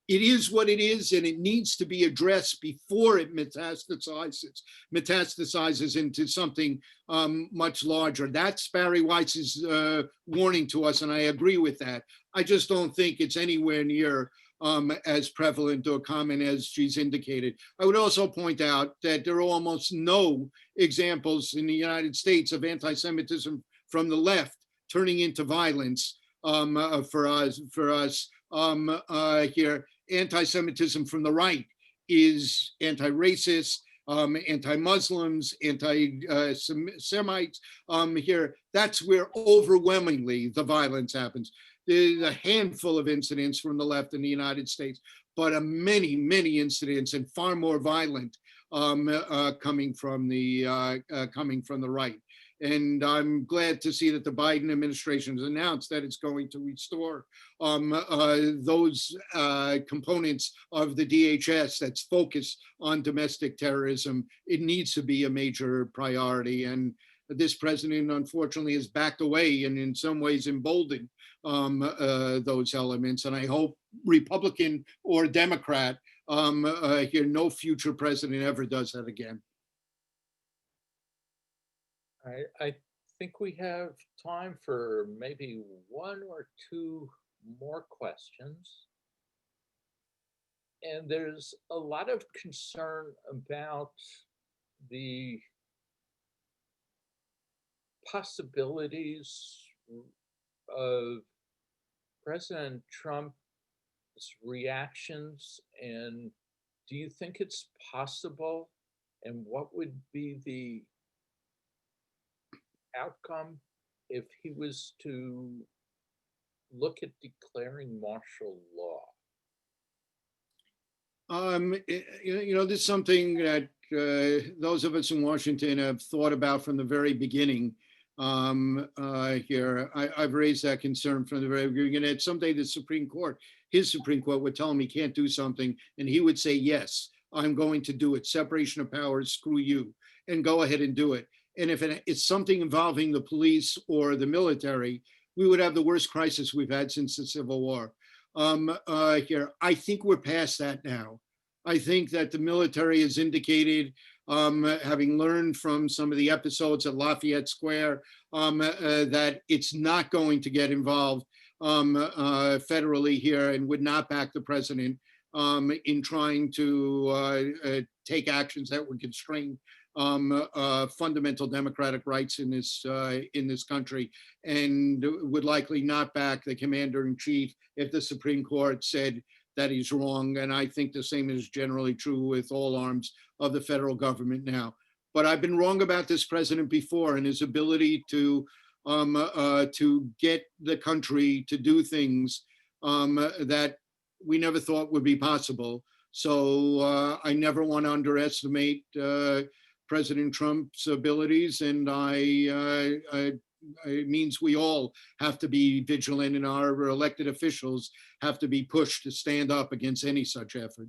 It is what it is, and it needs to be addressed before it metastasizes into something much larger. That's Barry Weitz's warning to us, and I agree with that. I just don't think it's anywhere near as prevalent or common as she's indicated. I would also point out that there are almost no examples in the United States of anti-Semitism from the left turning into violence for us here. Anti-Semitism from the right is anti-racist, anti-Muslims, anti-Semites here. That's where overwhelmingly the violence happens. There's a handful of incidents from the left in the United States, but many, many incidents and far more violent coming from the right. And I'm glad to see that the Biden administration has announced that it's going to restore those components of the DHS that's focused on domestic terrorism. It needs to be a major priority. And this president, unfortunately, has backed away and in some ways emboldened those elements. And I hope Republican or Democrat, here, no future president ever does that again. I think we have time for maybe one or two more questions. And there's a lot of concern about the possibilities of President Trump's reactions. And do you think it's possible? And what would be the outcome if he was to look at declaring martial law? You know, this is something that those of us in Washington have thought about from the very beginning. Here, I've raised that concern from the very beginning. And someday the Supreme Court, his Supreme Court would tell him he can't do something, and he would say, yes, I'm going to do it. Separation of powers, screw you, and go ahead and do it. And if it's something involving the police or the military, we would have the worst crisis we've had since the Civil War. Here, I think we're past that now. I think that the military has indicated, having learned from some of the episodes at Lafayette Square, that it's not going to get involved federally here and would not back the president in trying to take actions that would constrain fundamental democratic rights in this country, and would likely not back the commander-in-chief if the Supreme Court said that he's wrong. And I think the same is generally true with all arms of the federal government now. But I've been wrong about this president before, and his ability to get the country to do things that we never thought would be possible. So I never want to underestimate President Trump's abilities, and it means we all have to be vigilant, and our elected officials have to be pushed to stand up against any such effort.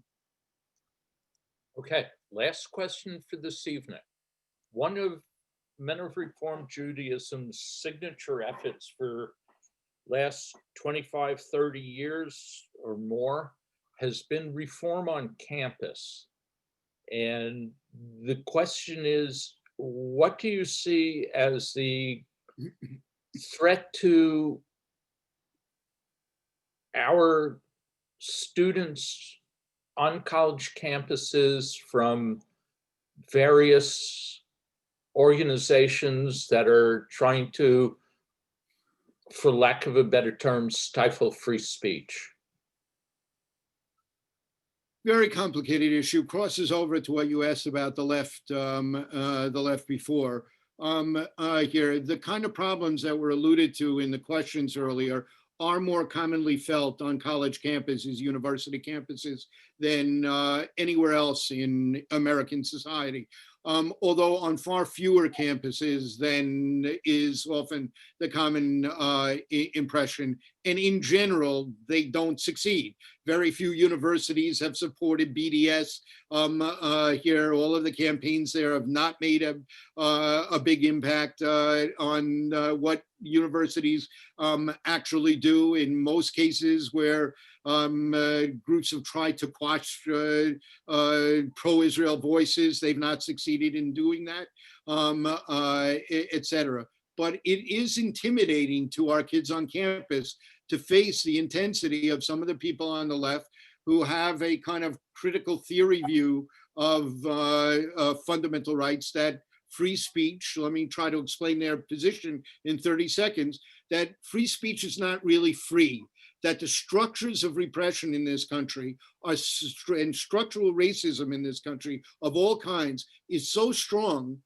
Okay, last question for this evening. One of Men of Reform Judaism's signature efforts for last 25, 30 years or more has been reform on campus. And the question is, what do you see as the threat to our students on college campuses from various organizations that are trying to, for lack of a better term, stifle free speech? Very complicated issue, crosses over to what you asked about the left before. Here, the kind of problems that were alluded to in the questions earlier are more commonly felt on college campuses, university campuses, than anywhere else in American society. Although on far fewer campuses than is often the common impression. And in general, they don't succeed. Very few universities have supported BDS here. All of the campaigns there have not made a big impact on what universities actually do. In most cases where groups have tried to quash pro-Israel voices, they've not succeeded in doing that, et cetera. But it is intimidating to our kids on campus to face the intensity of some of the people on the left who have a kind of critical theory view of fundamental rights, that free speech, let me try to explain their position in 30 seconds, that free speech is not really free, that the structures of repression in this country are, and structural racism in this country of all kinds is so strong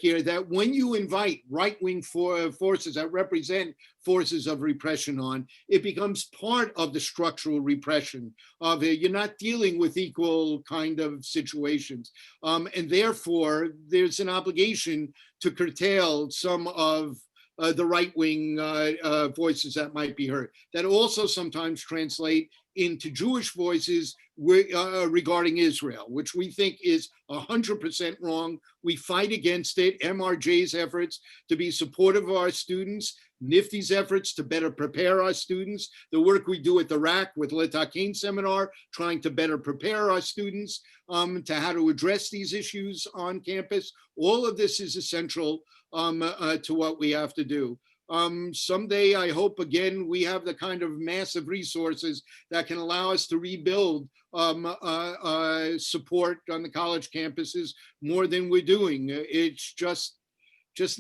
here that when you invite right-wing forces that represent forces of repression on, it becomes part of the structural repression of it. You're not dealing with equal kind of situations. And therefore, there's an obligation to curtail some of the right-wing voices that might be heard, that also sometimes translate into Jewish voices regarding Israel, which we think is 100% wrong. We fight against it. MRJ's efforts to be supportive of our students, NIFTY's efforts to better prepare our students, the work we do at the RAC with Letakin Seminar, trying to better prepare our students to how to address these issues on campus. All of this is essential to what we have to do. Someday, I hope, again, we have the kind of massive resources that can allow us to rebuild support on the college campuses more than we're doing. It's just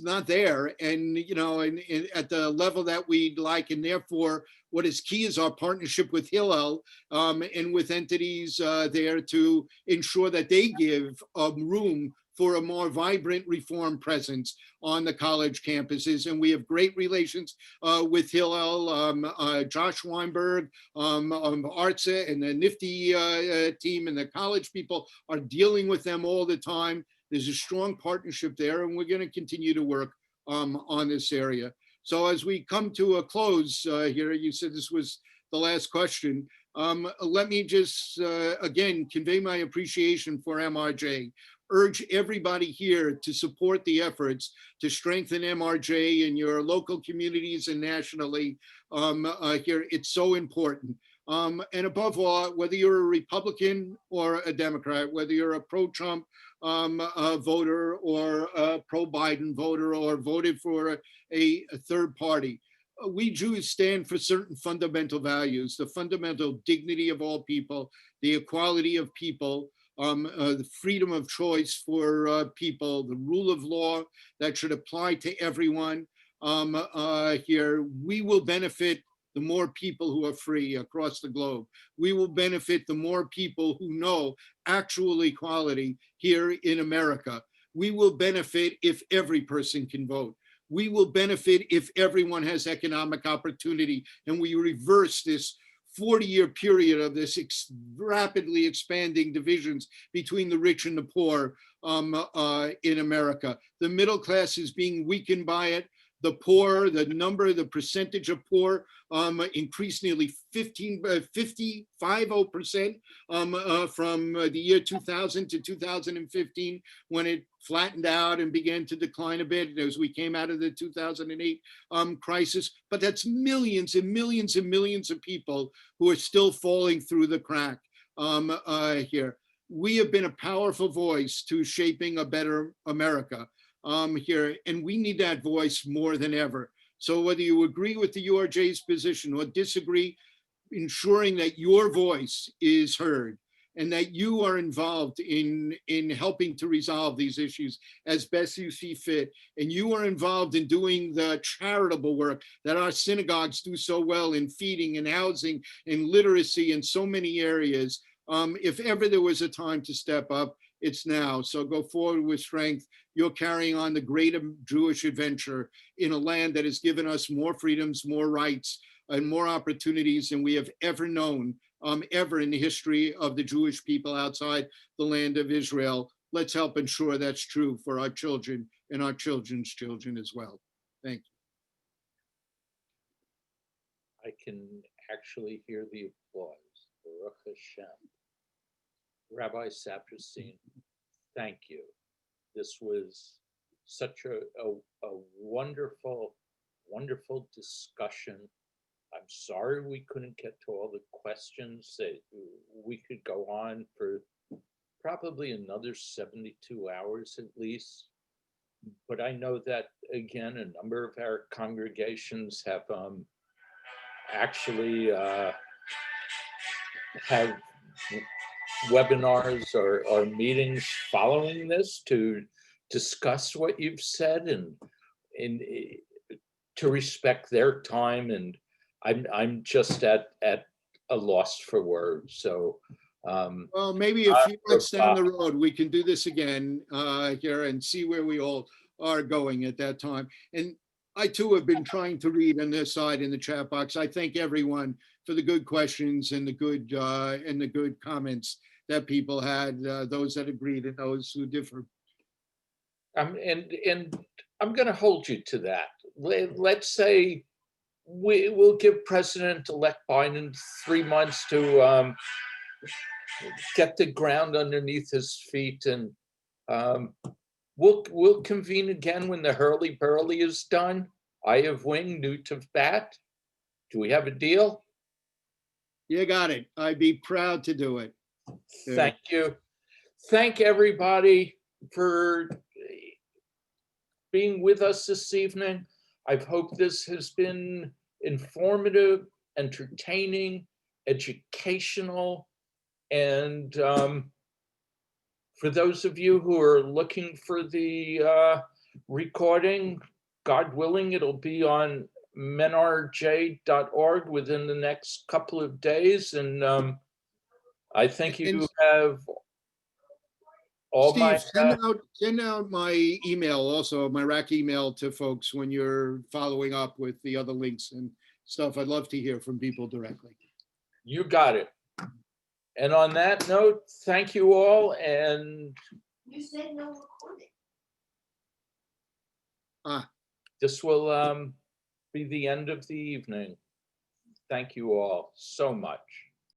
not there, and and at the level that we'd like. And therefore, what is key is our partnership with Hillel and with entities there to ensure that they give room for a more vibrant reform presence on the college campuses. And we have great relations with Hillel, Josh Weinberg, ARTSA, and the NIFTY team, and the college people are dealing with them all the time. There's a strong partnership there, and we're going to continue to work on this area. So as we come to a close here, you said this was the last question. Let me just, again, convey my appreciation for MRJ. urge everybody here to support the efforts to strengthen MRJ in your local communities and nationally here. It's so important. And above all, whether you're a Republican or a Democrat, whether you're a pro-Trump voter or a pro-Biden voter or voted for a third party, we Jews stand for certain fundamental values: the fundamental dignity of all people, the equality of people, the freedom of choice for people, the rule of law that should apply to everyone. Here, we will benefit the more people who are free across the globe. We will benefit the more people who know actual equality here in America. We will benefit if every person can vote. We will benefit if everyone has economic opportunity, and we reverse this 40-year period of this rapidly expanding divisions between the rich and the poor in America. The middle class is being weakened by it. The poor, the percentage of poor increased nearly 50% from the year 2000 to 2015, when it flattened out and began to decline a bit as we came out of the 2008 crisis. But that's millions and millions and millions of people who are still falling through the crack here. We have been a powerful voice to shaping a better America here, and we need that voice more than ever. So whether you agree with the URJ's position or disagree, ensuring that your voice is heard and that you are involved in helping to resolve these issues as best you see fit, and you are involved in doing the charitable work that our synagogues do so well in feeding and housing and literacy in so many areas. If ever there was a time to step up, it's now. So go forward with strength. You're carrying on the great Jewish adventure in a land that has given us more freedoms, more rights, and more opportunities than we have ever known, ever in the history of the Jewish people outside the land of Israel. Let's help ensure that's true for our children and our children's children as well. Thank you. I can actually hear the applause. Baruch Hashem. Rabbi Saperstein, thank you. This was such a wonderful, wonderful discussion. I'm sorry we couldn't get to all the questions. We could go on for probably another 72 hours at least. But I know that, again, a number of our congregations have actually have webinars or meetings following this to discuss what you've said and to respect their time. And I'm just at a loss for words. So well, maybe a few months down the road, we can do this again here and see where we all are going at that time. And I too have been trying to read on this side in the chat box. I thank everyone for the good questions and the good comments that people had, those that agreed and those who differ. And I'm going to hold you to that. Let's say we will give President-elect Biden 3 months to get the ground underneath his feet, and we'll convene again when the hurly-burly is done. Eye of wing, newt of bat. Do we have a deal? You got it. I'd be proud to do it. Thank you. Thank everybody for being with us this evening. I hope this has been informative, entertaining, educational, and for those of you who are looking for the recording, God willing, it'll be on MRJ.org within the next couple of days. And I think you have all Steve, my... send out my email, also my rack email, to folks when you're following up with the other links and stuff. I'd love to hear from people directly. You got it. And on that note, thank you all. And you said no recording. This will be the end of the evening. Thank you all so much.